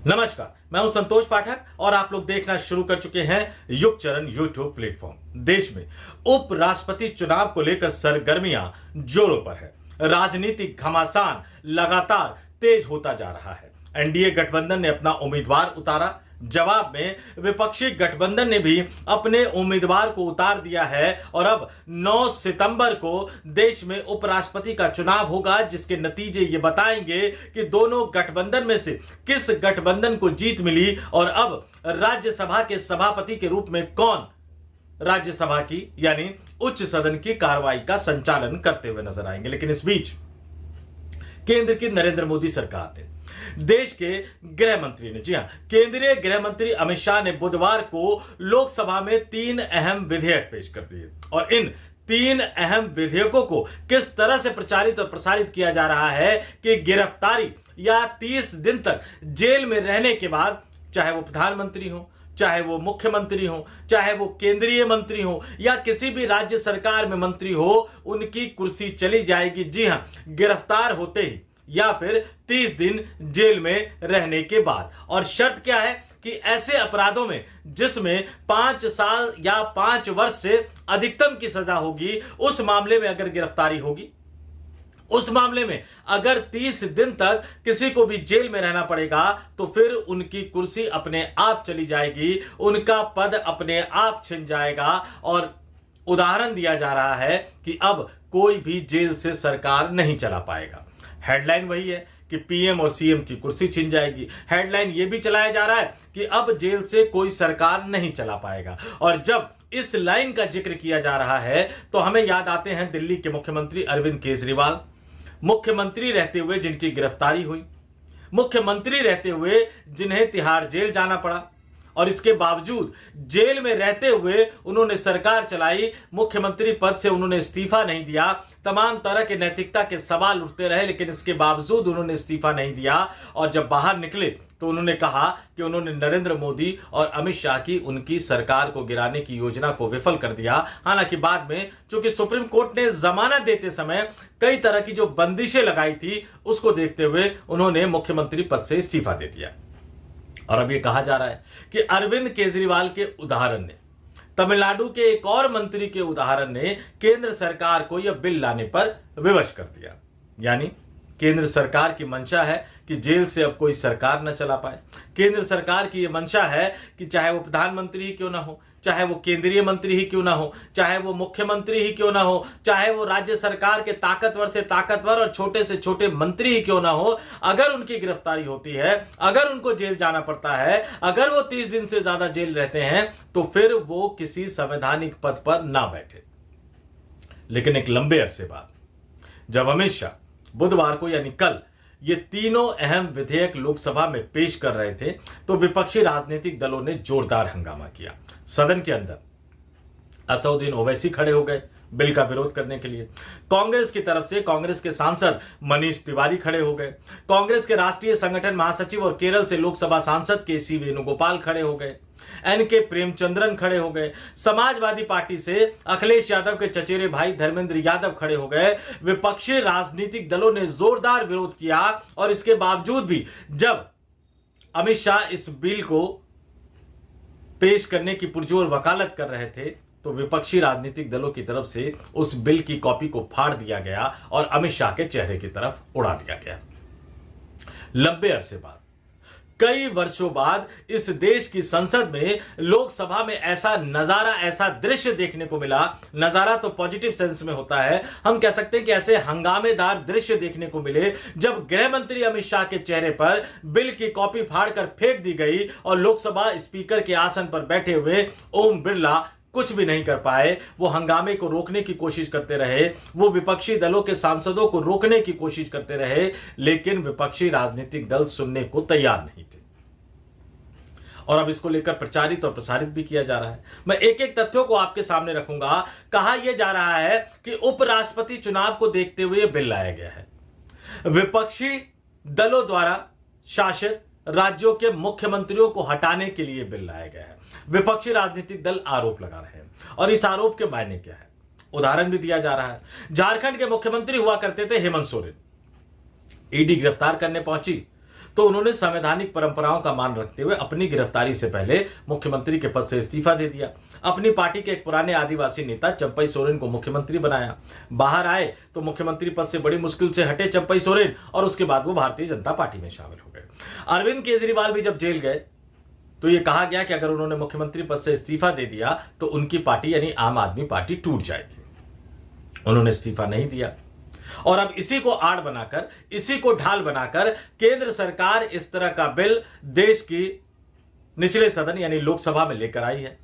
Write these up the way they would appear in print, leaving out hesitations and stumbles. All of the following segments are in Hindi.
नमस्कार, मैं हूं संतोष पाठक और आप लोग देखना शुरू कर चुके हैं युग चरण यूट्यूब प्लेटफॉर्म। देश में उपराष्ट्रपति चुनाव को लेकर सरगर्मियां जोरों पर है। राजनीतिक घमासान लगातार तेज होता जा रहा है। एनडीए गठबंधन ने अपना उम्मीदवार उतारा, जवाब में विपक्षी गठबंधन ने भी अपने उम्मीदवार को उतार दिया है और अब 9 सितंबर को देश में उपराष्ट्रपति का चुनाव होगा, जिसके नतीजे ये बताएंगे कि दोनों गठबंधन में से किस गठबंधन को जीत मिली और अब राज्यसभा के सभापति के रूप में कौन राज्यसभा की यानी उच्च सदन की कार्रवाई का संचालन करते हुए नजर आएंगे। लेकिन इस बीच केंद्र की नरेंद्र मोदी सरकार ने, देश के गृह मंत्री ने, जी हां, केंद्रीय गृह मंत्री अमित शाह ने बुधवार को लोकसभा में 3 अहम विधेयक पेश कर दिए और इन 3 अहम विधेयकों को किस तरह से प्रचारित और प्रसारित किया जा रहा है कि गिरफ्तारी या 30 दिन तक जेल में रहने के बाद, चाहे वो प्रधानमंत्री हो, चाहे वो मुख्यमंत्री हो, चाहे वो केंद्रीय मंत्री हो या किसी भी राज्य सरकार में मंत्री हो, उनकी कुर्सी चली जाएगी। जी हां, गिरफ्तार होते ही या फिर 30 दिन जेल में रहने के बाद। और शर्त क्या है कि ऐसे अपराधों में जिसमें 5 साल या 5 वर्ष से अधिकतम की सजा होगी, उस मामले में अगर गिरफ्तारी होगी, उस मामले में अगर 30 दिन तक किसी को भी जेल में रहना पड़ेगा तो फिर उनकी कुर्सी अपने आप चली जाएगी, उनका पद अपने आप छिन जाएगा। और उदाहरण दिया जा रहा है कि अब कोई भी जेल से सरकार नहीं चला पाएगा। हेडलाइन वही है कि पीएम और सीएम की कुर्सी छिन जाएगी। हेडलाइन यह भी चलाया जा रहा है कि अब जेल से कोई सरकार नहीं चला पाएगा। और जब इस लाइन का जिक्र किया जा रहा है तो हमें याद आते हैं दिल्ली के मुख्यमंत्री अरविंद केजरीवाल। मुख्यमंत्री रहते हुए जिनकी गिरफ्तारी हुई, मुख्यमंत्री रहते हुए जिन्हें तिहाड़ जेल जाना पड़ा और इसके बावजूद जेल में रहते हुए उन्होंने सरकार चलाई, मुख्यमंत्री पद से उन्होंने इस्तीफा नहीं दिया। तमाम तरह के नैतिकता के सवाल उठते रहे, लेकिन इसके बावजूद उन्होंने इस्तीफा नहीं दिया। और जब बाहर निकले तो उन्होंने कहा कि उन्होंने नरेंद्र मोदी और अमित शाह की उनकी सरकार को गिराने की योजना को विफल कर दिया। हालांकि बाद में चूंकि सुप्रीम कोर्ट ने जमानत देते समय कई तरह की जो बंदिशें लगाई थी, उसको देखते हुए उन्होंने मुख्यमंत्री पद से इस्तीफा दे दिया। और अब यह कहा जा रहा है कि अरविंद केजरीवाल के उदाहरण ने, तमिलनाडु के एक और मंत्री के उदाहरण ने केंद्र सरकार को यह बिल लाने पर विवश कर दिया। यानी केंद्र सरकार की मंशा है कि जेल से अब कोई सरकार न चला पाए। केंद्र सरकार की यह मंशा है कि चाहे वो प्रधानमंत्री ही क्यों ना हो, चाहे वो केंद्रीय मंत्री ही क्यों ना हो, चाहे वो मुख्यमंत्री ही क्यों ना हो, चाहे वो राज्य सरकार के ताकतवर से ताकतवर और छोटे से छोटे मंत्री ही क्यों ना हो, अगर उनकी गिरफ्तारी होती है, अगर उनको जेल जाना पड़ता है, अगर वो 30 दिन से ज्यादा जेल रहते हैं, तो फिर वो किसी संवैधानिक पद पर ना बैठे। लेकिन एक लंबे अरसे बाद जब अमित शाह बुधवार को यानी कल ये तीनों अहम विधेयक लोकसभा में पेश कर रहे थे तो विपक्षी राजनीतिक दलों ने जोरदार हंगामा किया। सदन के अंदर असदुद्दीन ओवैसी खड़े हो गए बिल का विरोध करने के लिए। कांग्रेस की तरफ से कांग्रेस के सांसद मनीष तिवारी खड़े हो गए। कांग्रेस के राष्ट्रीय संगठन महासचिव और केरल से लोकसभा सांसद केसी वेणुगोपाल खड़े हो गए। एनके प्रेमचंद्रन खड़े हो गए। समाजवादी पार्टी से अखिलेश यादव के चचेरे भाई धर्मेंद्र यादव खड़े हो गए। विपक्षी राजनीतिक दलों ने जोरदार विरोध किया और इसके बावजूद भी जब अमित शाह इस बिल को पेश करने की पुरजोर वकालत कर रहे थे तो विपक्षी राजनीतिक दलों की तरफ से उस बिल की कॉपी को फाड़ दिया गया और अमित शाह के चेहरे की तरफ उड़ा दिया गया। लंबे अरसे बाद, कई वर्षों बाद इस देश की संसद में, लोकसभा में ऐसा नजारा, ऐसा दृश्य देखने को मिला। नजारा तो पॉजिटिव सेंस में होता है, हम कह सकते हैं कि ऐसे हंगामेदार दृश्य देखने को मिले जब गृह मंत्री अमित शाह के चेहरे पर बिल की कॉपी फाड़कर फेंक दी गई और लोकसभा स्पीकर के आसन पर बैठे हुए ओम बिरला कुछ भी नहीं कर पाए। वो हंगामे को रोकने की कोशिश करते रहे, वो विपक्षी दलों के सांसदों को रोकने की कोशिश करते रहे, लेकिन विपक्षी राजनीतिक दल सुनने को तैयार नहीं थे। और अब इसको लेकर प्रचारित और प्रसारित भी किया जा रहा है। मैं एक एक तथ्यों को आपके सामने रखूंगा। कहा यह जा रहा है कि उपराष्ट्रपति चुनाव को देखते हुए बिल लाया गया है। विपक्षी दलों द्वारा शासित राज्यों के मुख्यमंत्रियों को हटाने के लिए बिल लाया गया है। विपक्षी राजनीतिक दल आरोप लगा रहे हैं और इस आरोप के मायने क्या है, उदाहरण भी दिया जा रहा है। झारखंड के मुख्यमंत्री हुआ करते थे हेमंत सोरेन। ईडी गिरफ्तार करने पहुंची तो उन्होंने संवैधानिक परंपराओं का मान रखते हुए अपनी गिरफ्तारी से पहले मुख्यमंत्री के पद से इस्तीफा दे दिया। अपनी पार्टी के एक पुराने आदिवासी नेता चंपई सोरेन को मुख्यमंत्री बनाया। बाहर आए तो मुख्यमंत्री पद से बड़ी मुश्किल से हटे चंपई सोरेन और उसके बाद वो भारतीय जनता पार्टी में शामिल हो गए। अरविंद केजरीवाल भी जब जेल गए तो यह कहा गया कि अगर उन्होंने मुख्यमंत्री पद से इस्तीफा दे दिया तो उनकी पार्टी यानी आम आदमी पार्टी टूट जाएगी। उन्होंने इस्तीफा नहीं दिया और अब इसी को आड़ बनाकर, इसी को ढाल बनाकर केंद्र सरकार इस तरह का बिल देश की निचले सदन यानी लोकसभा में लेकर आई है।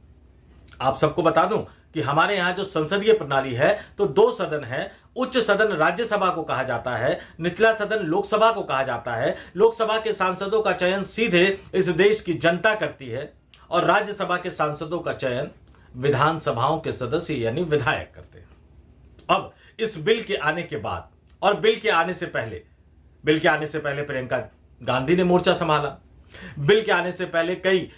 आप सबको बता दूं कि हमारे यहां जो संसदीय प्रणाली है तो दो सदन है। उच्च सदन राज्यसभा को कहा जाता है, निचला सदन लोकसभा को कहा जाता है। लोकसभा के सांसदों का चयन सीधे इस देश की जनता करती है और राज्यसभा के सांसदों का चयन विधानसभाओं के सदस्य यानी विधायक करते हैं। अब इस बिल के आने के बाद और बिल के आने से पहले प्रियंका गांधी ने मोर्चा संभाला। बिल के आने से पहले कई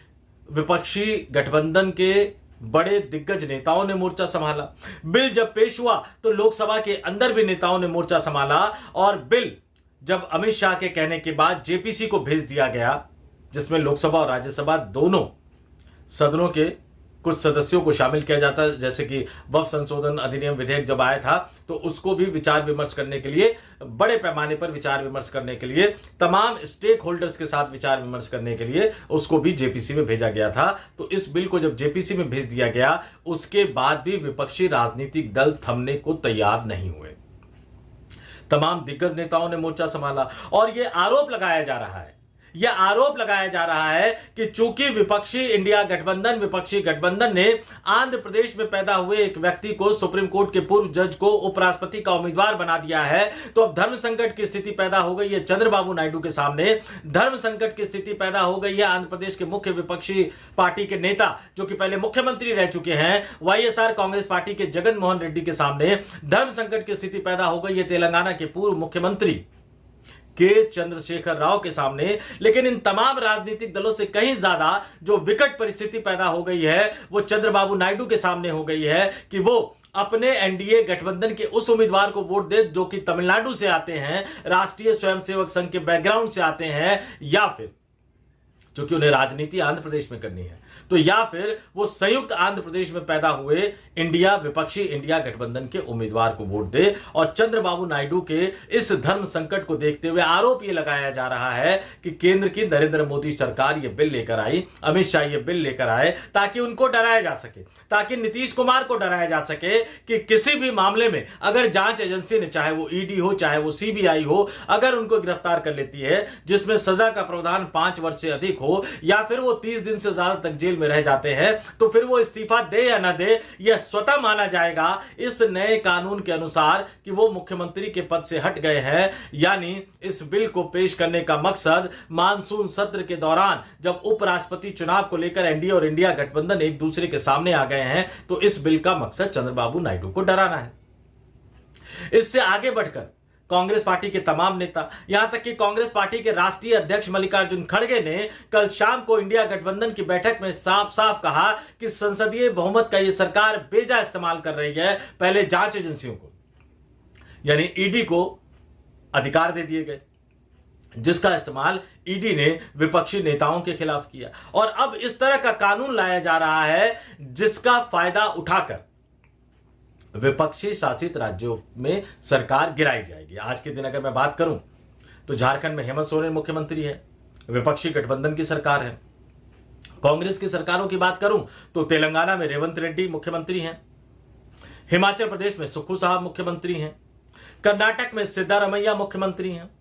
विपक्षी गठबंधन के बड़े दिग्गज नेताओं ने मोर्चा संभाला। बिल जब पेश हुआ तो लोकसभा के अंदर भी नेताओं ने मोर्चा संभाला और बिल जब अमित शाह के कहने के बाद जेपीसी को भेज दिया गया, जिसमें लोकसभा और राज्यसभा दोनों सदनों के कुछ सदस्यों को शामिल किया जाता है, जैसे कि वक्फ संशोधन अधिनियम विधेयक जब आया था तो उसको भी विचार विमर्श करने के लिए, बड़े पैमाने पर विचार विमर्श करने के लिए, तमाम स्टेक होल्डर्स के साथ विचार विमर्श करने के लिए उसको भी जेपीसी में भेजा गया था। तो इस बिल को जब जेपीसी में भेज दिया गया उसके बाद भी विपक्षी राजनीतिक दल थमने को तैयार नहीं हुए। तमाम दिग्गज नेताओं ने मोर्चा संभाला और यह आरोप लगाया जा रहा है कि चूंकि विपक्षी गठबंधन ने आंध्र प्रदेश में पैदा हुए एक व्यक्ति को, सुप्रीम कोर्ट के पूर्व जज को उपराष्ट्रपति का उम्मीदवार बना दिया है, तो अब धर्म संकट की स्थिति पैदा हो गई है चंद्रबाबू नायडू के सामने। धर्म संकट की स्थिति पैदा हो गई है आंध्र प्रदेश के मुख्य विपक्षी पार्टी के नेता जो कि पहले मुख्यमंत्री रह चुके हैं, वाईएसआर कांग्रेस पार्टी के जगन मोहन रेड्डी के सामने। धर्म संकट की स्थिति पैदा हो गई है तेलंगाना के पूर्व मुख्यमंत्री के चंद्रशेखर राव के सामने। लेकिन इन तमाम राजनीतिक दलों से कहीं ज्यादा जो विकट परिस्थिति पैदा हो गई है वो चंद्रबाबू नायडू के सामने हो गई है कि वो अपने एनडीए गठबंधन के उस उम्मीदवार को वोट दे जो कि तमिलनाडु से आते हैं, राष्ट्रीय स्वयंसेवक संघ के बैकग्राउंड से आते हैं, या फिर क्योंकि उन्हें राजनीति आंध्र प्रदेश में करनी है, तो या फिर वो संयुक्त आंध्र प्रदेश में पैदा हुए विपक्षी इंडिया गठबंधन के उम्मीदवार को वोट दे। और चंद्रबाबू नायडू के इस धर्म संकट को देखते हुए आरोप ये लगाया जा रहा है कि केंद्र की नरेंद्र मोदी सरकार ये बिल लेकर आई, अमित शाह ये बिल लेकर आए ताकि उनको डराया जा सके, ताकि नीतीश कुमार को डराया जा सके कि किसी भी मामले में अगर जांच एजेंसी ने, चाहे वो ईडी हो चाहे वो सीबीआई हो, अगर उनको गिरफ्तार कर लेती है जिसमें सजा का प्रावधान 5 वर्ष से अधिक हो या फिर वो 30 दिन से ज्यादा तक जेल में रह जाते हैं, तो फिर वो इस्तीफा दे या ना दे यह स्वतः माना जाएगा इस नए कानून के अनुसार कि वो मुख्यमंत्री के पद से हट गए हैं। यानी इस बिल को पेश करने का मकसद मानसून सत्र के दौरान जब उपराष्ट्रपति चुनाव को लेकर एनडीए और इंडिया गठबंधन एक दूसरे के सामने आ गए हैं तो इस बिल का मकसद चंद्रबाबू नायडू को डराना है। इससे आगे बढ़कर कांग्रेस पार्टी के तमाम नेता, यहां तक कि कांग्रेस पार्टी के राष्ट्रीय अध्यक्ष मल्लिकार्जुन खड़गे ने कल शाम को इंडिया गठबंधन की बैठक में साफ साफ कहा कि संसदीय बहुमत का यह सरकार बेजा इस्तेमाल कर रही है। पहले जांच एजेंसियों को यानी ईडी को अधिकार दे दिए गए जिसका इस्तेमाल ईडी ने विपक्षी नेताओं के खिलाफ किया, और अब इस तरह का कानून लाया जा रहा है जिसका फायदा उठाकर विपक्षी शासित राज्यों में सरकार गिराई जाएगी। आज के दिन अगर मैं बात करूं तो झारखंड में हेमंत सोरेन मुख्यमंत्री है, विपक्षी गठबंधन की सरकार है। कांग्रेस की सरकारों की बात करूं तो तेलंगाना में रेवंत रेड्डी मुख्यमंत्री हैं, हिमाचल प्रदेश में सुक्खू साहब मुख्यमंत्री हैं, कर्नाटक में सिद्धारमैया मुख्यमंत्री हैं।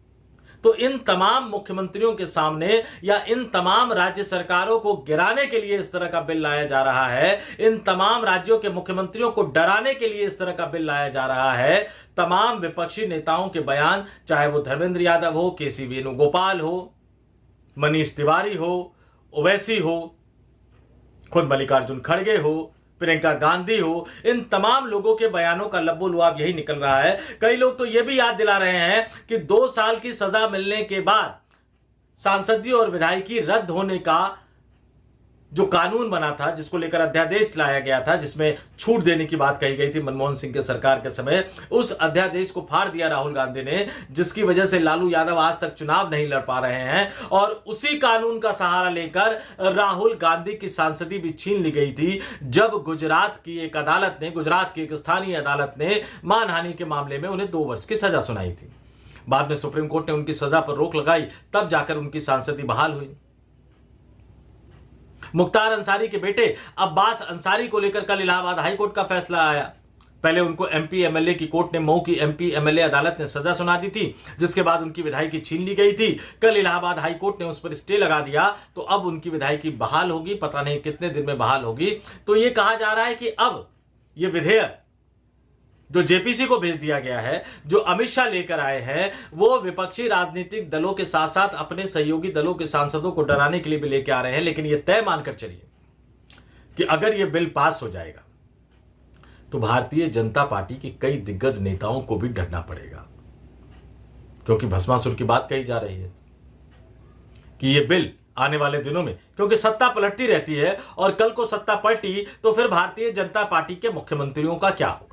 तो इन तमाम मुख्यमंत्रियों के सामने या इन तमाम राज्य सरकारों को गिराने के लिए इस तरह का बिल लाया जा रहा है, इन तमाम राज्यों के मुख्यमंत्रियों को डराने के लिए इस तरह का बिल लाया जा रहा है। तमाम विपक्षी नेताओं के बयान, चाहे वो धर्मेंद्र यादव हो, केसी वेणुगोपाल हो, मनीष तिवारी हो, ओवैसी हो, खुद मल्लिकार्जुन खड़गे हो, प्रियंका गांधी हो, इन तमाम लोगों के बयानों का लब्बो-लुआब यही निकल रहा है। कई लोग तो यह भी याद दिला रहे हैं कि 2 साल की सजा मिलने के बाद सांसदीय और विधायकी रद्द होने का जो कानून बना था, जिसको लेकर अध्यादेश लाया गया था, जिसमें छूट देने की बात कही गई थी मनमोहन सिंह के सरकार के समय, उस अध्यादेश को फाड़ दिया राहुल गांधी ने, जिसकी वजह से लालू यादव आज तक चुनाव नहीं लड़ पा रहे हैं। और उसी कानून का सहारा लेकर राहुल गांधी की सांसदी भी छीन ली गई थी, जब गुजरात की एक अदालत ने, गुजरात की एक स्थानीय अदालत ने मानहानि के मामले में उन्हें 2 वर्ष की सजा सुनाई थी। बाद में सुप्रीम कोर्ट ने उनकी सजा पर रोक लगाई, तब जाकर उनकी सांसदी बहाल हुई। मुख्तार अंसारी के बेटे अब्बास अंसारी को लेकर कल इलाहाबाद हाईकोर्ट का फैसला आया। पहले उनको एमपी एमएलए की कोर्ट ने, मऊ की एमपी एमएलए अदालत ने सजा सुना दी थी, जिसके बाद उनकी विधायकी छीन ली गई थी। कल इलाहाबाद हाईकोर्ट ने उस पर स्टे लगा दिया, तो अब उनकी विधायकी बहाल होगी। पता नहीं कितने दिन में बहाल होगी। तो यह कहा जा रहा है कि अब यह विधेयक जो जेपीसी को भेज दिया गया है, जो अमित शाह लेकर आए हैं, वो विपक्षी राजनीतिक दलों के साथ साथ अपने सहयोगी दलों के सांसदों को डराने के लिए भी लेकर आ रहे हैं। लेकिन यह तय मानकर चलिए कि अगर यह बिल पास हो जाएगा तो भारतीय जनता पार्टी के कई दिग्गज नेताओं को भी डरना पड़ेगा, क्योंकि भस्मासुर की बात कही जा रही है कि यह बिल आने वाले दिनों में, क्योंकि सत्ता पलटती रहती है, और कल को सत्ता पलटी तो फिर भारतीय जनता पार्टी के मुख्यमंत्रियों का क्या होगा।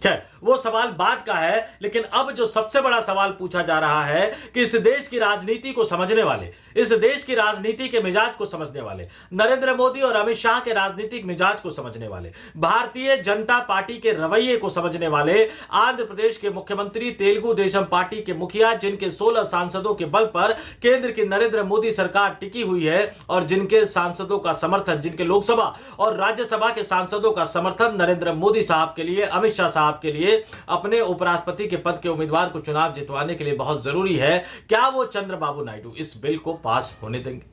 खैर, वो सवाल बाद का है। लेकिन अब जो सबसे बड़ा सवाल पूछा जा रहा है कि इस देश की राजनीति को समझने वाले, इस देश की राजनीति के मिजाज को समझने वाले, नरेंद्र मोदी और अमित शाह के राजनीतिक मिजाज को समझने वाले, भारतीय जनता पार्टी के रवैये को समझने वाले, आंध्र प्रदेश के मुख्यमंत्री, तेलुगु देशम पार्टी के मुखिया, जिनके 16 सांसदों के बल पर केंद्र की नरेंद्र मोदी सरकार टिकी हुई है, और जिनके सांसदों का समर्थन, जिनके लोकसभा और राज्यसभा के सांसदों का समर्थन नरेंद्र मोदी साहब के लिए, अमित शाह साहब के लिए, अपने उपराष्ट्रपति के पद के उम्मीदवार को चुनाव जितवाने के लिए बहुत जरूरी है। क्या वो चंद्रबाबू नायडू इस बिल को पास होने देंगे?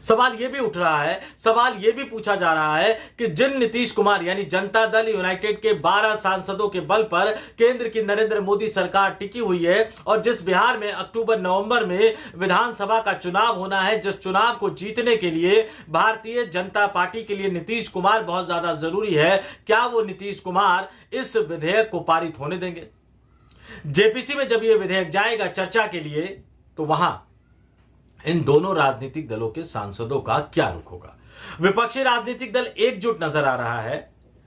सवाल यह भी उठ रहा है, सवाल यह भी पूछा जा रहा है कि जिन नीतीश कुमार यानी जनता दल यूनाइटेड के 12 सांसदों के बल पर केंद्र की नरेंद्र मोदी सरकार टिकी हुई है, और जिस बिहार में अक्टूबर नवंबर में विधानसभा का चुनाव होना है, जिस चुनाव को जीतने के लिए भारतीय जनता पार्टी के लिए नीतीश कुमार बहुत ज्यादा जरूरी है, क्या वो नीतीश कुमार इस विधेयक को पारित होने देंगे? जेपीसी में जब यह विधेयक जाएगा चर्चा के लिए, तो वहां इन दोनों राजनीतिक दलों के सांसदों का क्या रुख होगा? विपक्षी राजनीतिक दल एकजुट नजर आ रहा है,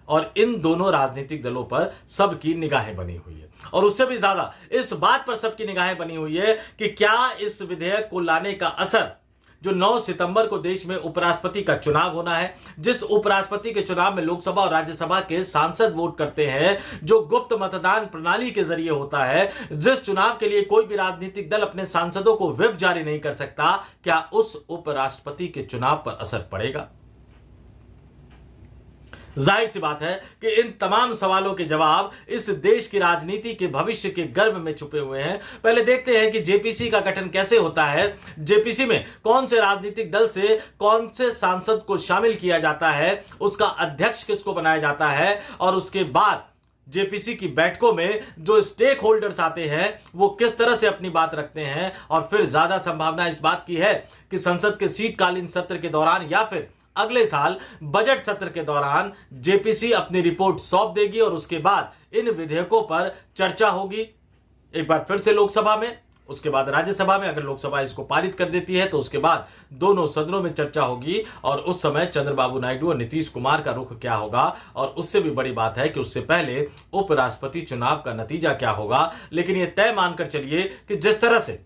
और इन दोनों राजनीतिक दलों पर सबकी निगाहें बनी हुई है, और उससे भी ज्यादा इस बात पर सबकी निगाहें बनी हुई है कि क्या इस विधेयक को लाने का असर, जो 9 सितंबर को देश में उपराष्ट्रपति का चुनाव होना है, जिस उपराष्ट्रपति के चुनाव में लोकसभा और राज्यसभा के सांसद वोट करते हैं, जो गुप्त मतदान प्रणाली के जरिए होता है, जिस चुनाव के लिए कोई भी राजनीतिक दल अपने सांसदों को व्हिप जारी नहीं कर सकता, क्या उस उपराष्ट्रपति के चुनाव पर असर पड़ेगा? जाहिर सी बात है कि इन तमाम सवालों के जवाब इस देश की राजनीति के भविष्य के गर्भ में छुपे हुए हैं। पहले देखते हैं कि जेपीसी का गठन कैसे होता है, जेपीसी में कौन से राजनीतिक दल से कौन से सांसद को शामिल किया जाता है, उसका अध्यक्ष किसको बनाया जाता है, और उसके बाद जेपीसी की बैठकों में जो स्टेक होल्डर्स आते हैं वो किस तरह से अपनी बात रखते हैं। और फिर ज्यादा संभावना इस बात की है कि संसद के शीतकालीन सत्र के दौरान या फिर अगले साल बजट सत्र के दौरान जेपीसी अपनी रिपोर्ट सौंप देगी, और उसके बाद इन विधेयकों पर चर्चा होगी, एक बार फिर से लोकसभा में, उसके बाद राज्यसभा में। अगर लोकसभा इसको पारित कर देती है तो उसके बाद दोनों सदनों में चर्चा होगी, और उस समय चंद्रबाबू नायडू और नीतीश कुमार का रुख क्या होगा, और उससे भी बड़ी बात है कि उससे पहले उपराष्ट्रपति चुनाव का नतीजा क्या होगा। लेकिन यह तय मानकर चलिए कि जिस तरह से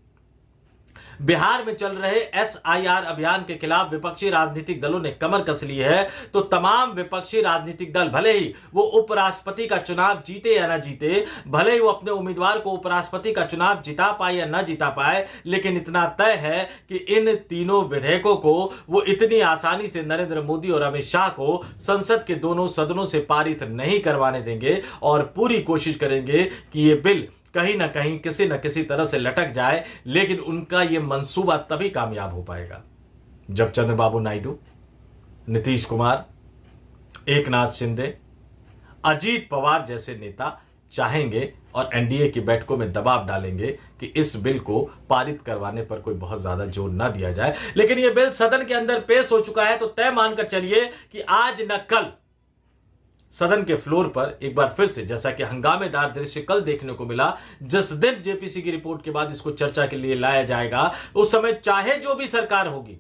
बिहार में चल रहे एसआईआर अभियान के खिलाफ विपक्षी राजनीतिक दलों ने कमर कस ली है, तो तमाम विपक्षी राजनीतिक दल, भले ही वो उपराष्ट्रपति का चुनाव जीते या ना जीते, भले ही वो अपने उम्मीदवार को उपराष्ट्रपति का चुनाव जिता पाए या ना जिता पाए, लेकिन इतना तय है कि इन तीनों विधेयकों को वो इतनी आसानी से नरेंद्र मोदी और अमित शाह को संसद के दोनों सदनों से पारित नहीं करवाने देंगे, और पूरी कोशिश करेंगे कि ये बिल कहीं ना कहीं किसी न किसी तरह से लटक जाए। लेकिन उनका यह मंसूबा तभी कामयाब हो पाएगा जब चंद्रबाबू नायडू, नीतीश कुमार, एकनाथ शिंदे, अजीत पवार जैसे नेता चाहेंगे और एनडीए की बैठकों में दबाव डालेंगे कि इस बिल को पारित करवाने पर कोई बहुत ज्यादा जोर ना दिया जाए। लेकिन यह बिल सदन के अंदर पेश हो चुका है, तो तय मानकर चलिए कि आज न कल सदन के फ्लोर पर एक बार फिर से, जैसा कि हंगामेदार दृश्य कल देखने को मिला, जिस दिन जेपीसी की रिपोर्ट के बाद इसको चर्चा के लिए लाया जाएगा, उस समय चाहे जो भी सरकार होगी,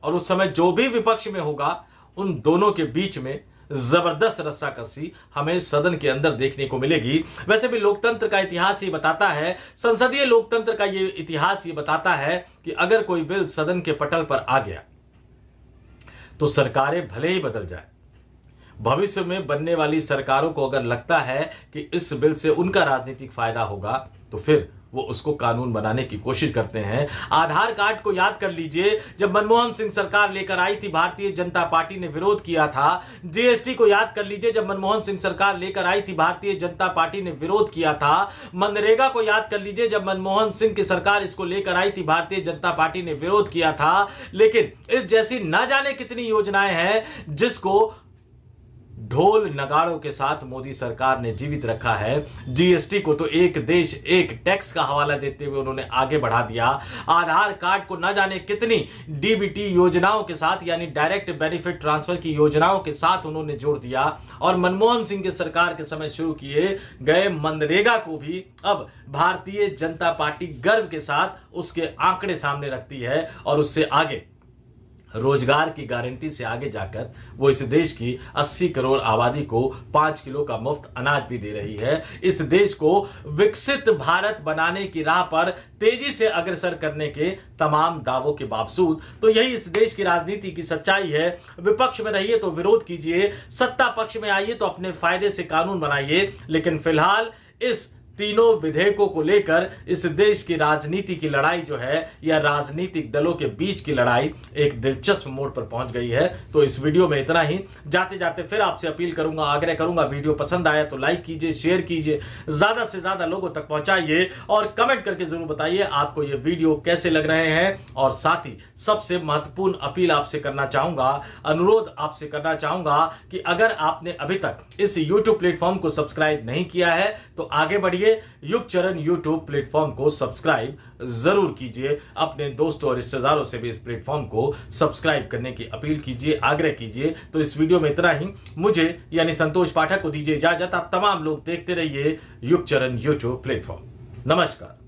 और उस समय जो भी विपक्ष में होगा उन दोनों के बीच में जबरदस्त रस्साकसी हमें सदन के अंदर देखने को मिलेगी। वैसे भी लोकतंत्र का इतिहास ये बताता है, संसदीय लोकतंत्र का ये इतिहास ये बताता है कि अगर कोई बिल सदन के पटल पर आ गया तो सरकारें भले ही बदल जाए, भविष्य में बनने वाली सरकारों को अगर लगता है कि इस बिल से उनका राजनीतिक फायदा होगा तो फिर वो उसको कानून बनाने की कोशिश करते हैं। आधार कार्ड को याद कर लीजिए, जब मनमोहन सिंह सरकार लेकर आई थी भारतीय जनता पार्टी ने विरोध किया था। जीएसटी को याद कर लीजिए, जब मनमोहन सिंह सरकार लेकर आई थी भारतीय जनता पार्टी ने विरोध किया था। मनरेगा को याद कर लीजिए, जब मनमोहन सिंह की सरकार इसको लेकर आई थी भारतीय जनता पार्टी ने विरोध किया था। लेकिन इस जैसी ना जाने कितनी योजनाएं हैं जिसको ढोल नगाड़ों के साथ मोदी सरकार ने जीवित रखा है। जीएसटी को तो एक देश एक टैक्स का हवाला देते हुए उन्होंने आगे बढ़ा दिया। आधार कार्ड को न जाने कितनी डीबीटी योजनाओं के साथ यानी डायरेक्ट बेनिफिट ट्रांसफर की योजनाओं के साथ उन्होंने जोड़ दिया। और मनमोहन सिंह के सरकार के समय शुरू किए गए मनरेगा को भी अब भारतीय जनता पार्टी गर्व के साथ उसके आंकड़े सामने रखती है और उससे आगे रोजगार की गारंटी से आगे जाकर वो इस देश की 80 करोड़ आबादी को 5 किलो का मुफ्त अनाज भी दे रही है। इस देश को विकसित भारत बनाने की राह पर तेजी से अग्रसर करने के तमाम दावों के बावजूद तो यही इस देश की राजनीति की सच्चाई है। विपक्ष में रहिए तो विरोध कीजिए, सत्ता पक्ष में आइए तो अपने फायदे से कानून बनाइए, लेकिन फिलहाल इस तीनों विधेयकों को लेकर इस देश की राजनीति की लड़ाई जो है या राजनीतिक दलों के बीच की लड़ाई एक दिलचस्प मोड़ पर पहुंच गई है। तो इस वीडियो में इतना ही। जाते जाते फिर आपसे अपील करूंगा, आग्रह करूंगा, वीडियो पसंद आया तो लाइक कीजिए, शेयर कीजिए, ज्यादा से ज्यादा लोगों तक पहुंचाइए और कमेंट करके जरूर बताइए आपको ये वीडियो कैसे लग रहे हैं। और साथ ही सबसे महत्वपूर्ण अपील आपसे करना चाहूंगा, अनुरोध आपसे करना चाहूंगा कि अगर आपने अभी तक इस YouTube प्लेटफॉर्म को सब्सक्राइब नहीं किया है तो आगे बढ़िए, युगचरण YouTube प्लेटफॉर्म को सब्सक्राइब जरूर कीजिए। अपने दोस्तों और रिश्तेदारों से भी इस प्लेटफॉर्म को सब्सक्राइब करने की अपील कीजिए, आग्रह कीजिए। तो इस वीडियो में इतना ही। मुझे यानी संतोष पाठक को दीजिए इजाजत। आप तमाम लोग देखते रहिए युगचरण YouTube प्लेटफॉर्म। नमस्कार।